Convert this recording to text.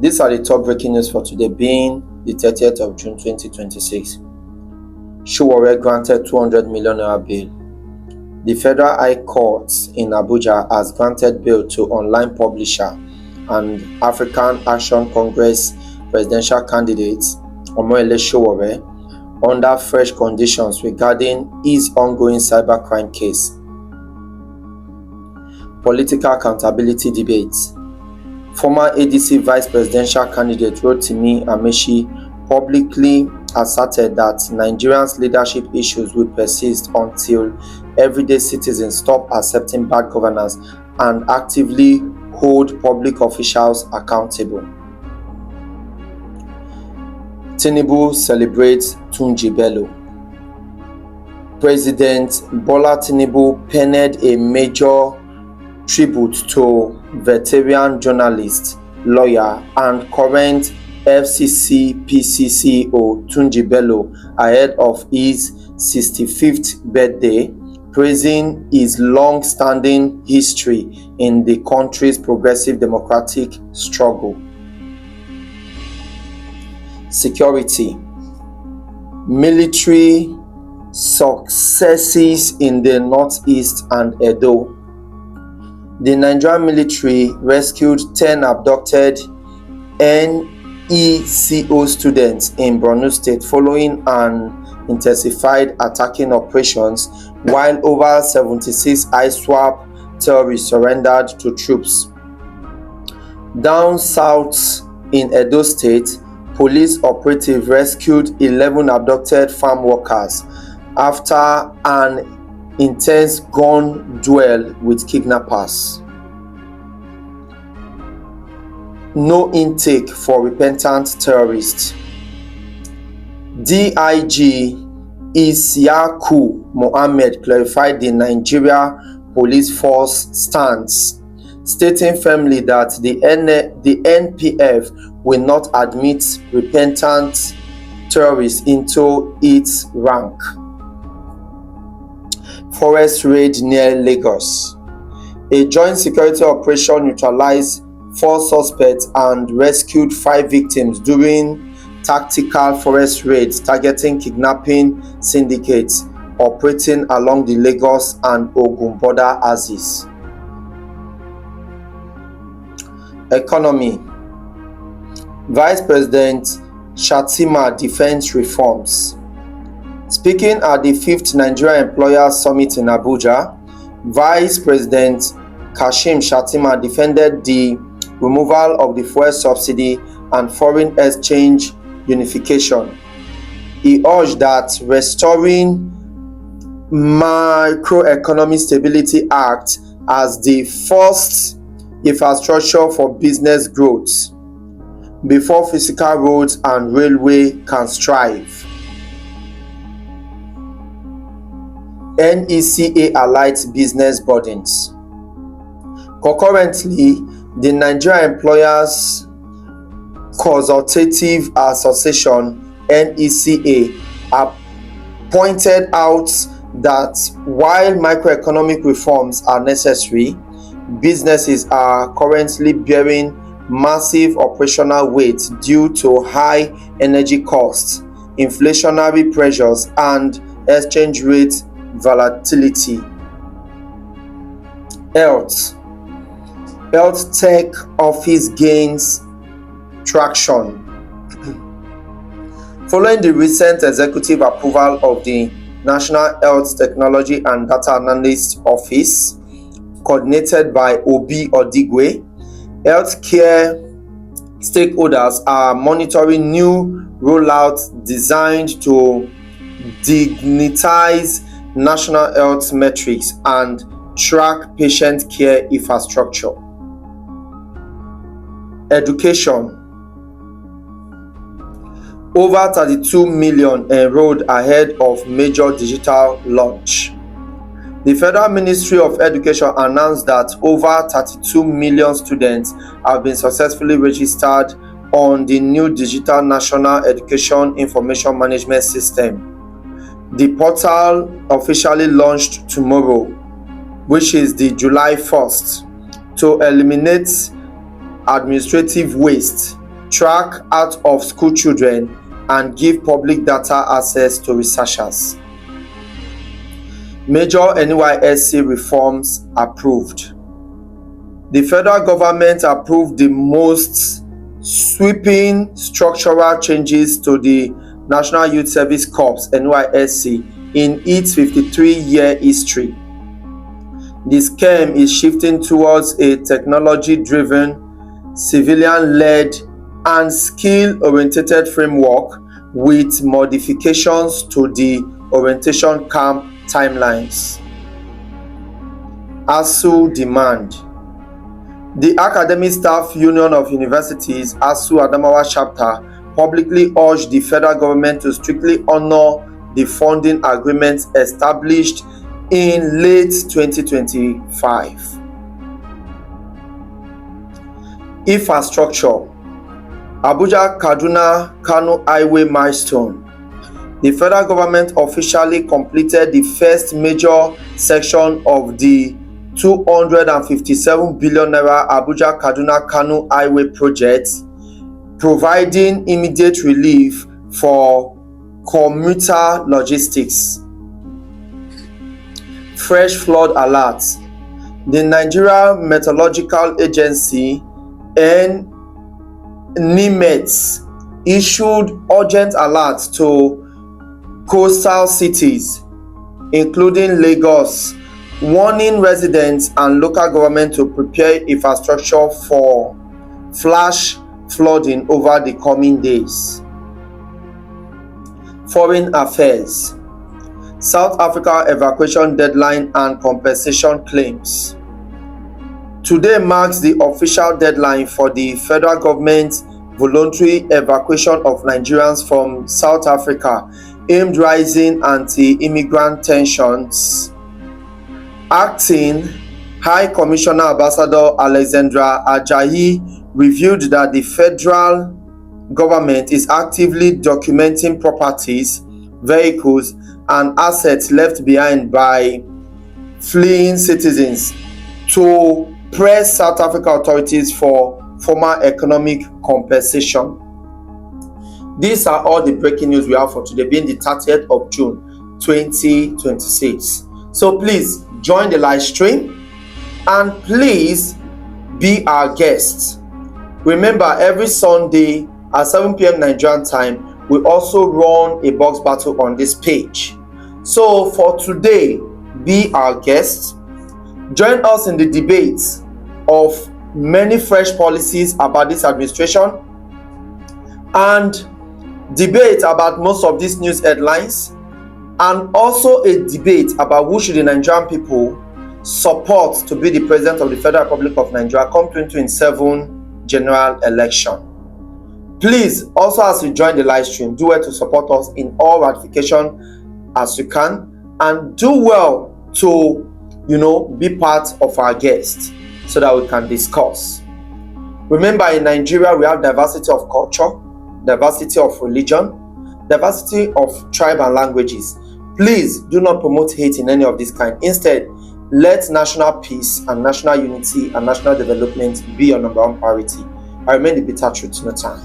These are the top breaking news for today, being the 30th of June 2026. Sowore granted 200 million naira bail. The Federal High Court in Abuja has granted bail to online publisher and African Action Congress presidential candidate Omoyele Sowore under fresh conditions regarding his ongoing cybercrime case. Political accountability debate. Former ADC vice presidential candidate Rotimi Amaechi publicly asserted that Nigeria's leadership issues will persist until everyday citizens stop accepting bad governance and actively hold public officials accountable. Tinubu celebrates Tunji Bello. President Bola Tinubu penned a major tribute to veteran journalist, lawyer, and current FCC PC CEO Tunji Bello ahead of his 65th birthday, praising his long-standing history in the country's progressive democratic struggle. Security. Military successes in the Northeast and Edo. The Nigerian military rescued 10 abducted NECO students in Borno State following an intensified attacking operations, while over 76 ISWAP terrorists surrendered to troops. Down south in Edo State, police operatives rescued 11 abducted farm workers after an intense gun duel with kidnappers. No intake for repentant terrorists. DIG Isiaku Mohammed clarified the Nigeria Police Force stance, stating firmly that the NPF will not admit repentant terrorists into its rank. Forest raid near Lagos. A joint security operation neutralized 4 suspects and rescued 5 victims during tactical forest raids targeting kidnapping syndicates operating along the Lagos and Ogun border axis. Economy. Vice President Shettima defends reforms. Speaking at the 5th Nigeria Employers Summit in Abuja, Vice President Kashim Shettima defended the removal of the fuel subsidy and foreign exchange unification. He urged that restoring Macroeconomic Stability Act as the first infrastructure for business growth before physical roads and railway can strive. NECA alight business burdens. Concurrently, the Nigeria Employers Consultative Association (NECA) pointed out that while microeconomic reforms are necessary, businesses are currently bearing massive operational weight due to high energy costs, inflationary pressures, and exchange rate volatility. Health tech office gains traction. Following the recent executive approval of the National Health Technology and Data Analyst Office, coordinated by Obi Odigwe, healthcare stakeholders are monitoring new rollouts designed to dignitize national health metrics and track patient care infrastructure. Education. Over 32 million enrolled ahead of major digital launch. The Federal Ministry of Education announced that over 32 million students have been successfully registered on the new Digital National Education Information Management System. The portal officially launched tomorrow, which is the July 1st, to eliminate administrative waste track out of school children, and give public data access to researchers. Major NYSC reforms approved. The federal government approved the most sweeping structural changes to the National Youth Service Corps (NYSC) in its 53-year history. The scheme is shifting towards a technology-driven, civilian-led, and skill-oriented framework with modifications to the orientation camp timelines. ASUU demand. The Academic Staff Union of Universities, ASUU Adamawa chapter, publicly urged the federal government to strictly honor the funding agreements established in late 2025. Infrastructure. Abuja-Kaduna-Kano Highway milestone. The federal government officially completed the first major section of the 257 billion naira Abuja-Kaduna-Kano Highway project, providing immediate relief for commuter logistics. Fresh flood alert. The Nigeria Meteorological Agency NIMET issued urgent alerts to coastal cities, including Lagos, warning residents and local government to prepare infrastructure for flash flooding over the coming days. Foreign affairs. South Africa evacuation deadline and compensation claims. Today marks the official deadline for the federal government's voluntary evacuation of Nigerians from South Africa aimed rising anti-immigrant tensions. Acting High Commissioner Ambassador Alexandra Ajayi revealed that the federal government is actively documenting properties, vehicles, and assets left behind by fleeing citizens to press South Africa authorities for formal economic compensation. These are all the breaking news we have for today, being the 30th of June 2026. So please join the live stream and please be our guest. Remember, every Sunday at 7 p.m. Nigerian time, we also run a box battle on this page. So for today, be our guest. Join us in the debates of many fresh policies about this administration and debate about most of these news headlines, and also a debate about who should the Nigerian people support to be the president of the Federal Republic of Nigeria come 2027 general election. Please, also as you join the live stream, do well to support us in all ratification as you can, and do well to be part of our guests so that we can discuss. Remember, in Nigeria we have diversity of culture, diversity of religion, diversity of tribe and languages. Please do not promote hate in any of this kind. Instead, let national peace and national unity and national development be your number one priority. I remain the bitter truth, no time.